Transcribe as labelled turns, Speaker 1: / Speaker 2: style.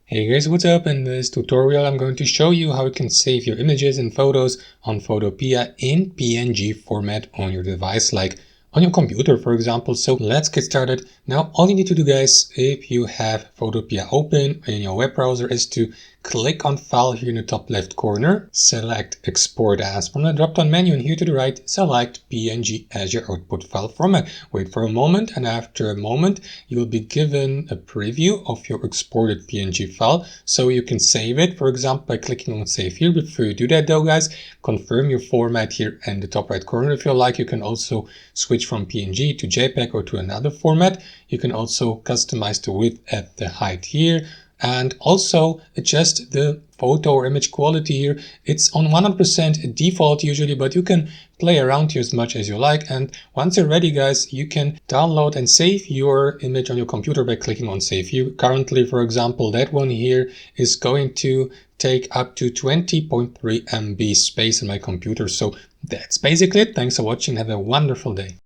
Speaker 1: Hey guys, what's up? In this tutorial I'm going to show you how you can save your images and photos on Photopea in PNG format on your device, like on your computer for example. So let's get started. Now all you need to do, guys, if you have Photopea open in your web browser, is to click on File here in the top left corner, select Export As from the drop-down menu, and here to the right select PNG as your output file format. Wait for a moment, and after a moment you will be given a preview of your exported PNG file, so you can save it, for example, by clicking on Save Here. Before you do that though, guys, confirm your format here in the top right corner. If you like, you can also switch from PNG to JPEG or to another format. You can also customize the width and the height here, and also adjust the photo or image quality here. It's on 100% default usually, but you can play around here as much as you like. And once you're ready, guys, you can download and save your image on your computer by clicking on Save Here. Currently, for example, that one here is going to take up to 20.3 MB space in my computer. So that's basically it. Thanks for watching. Have a wonderful day.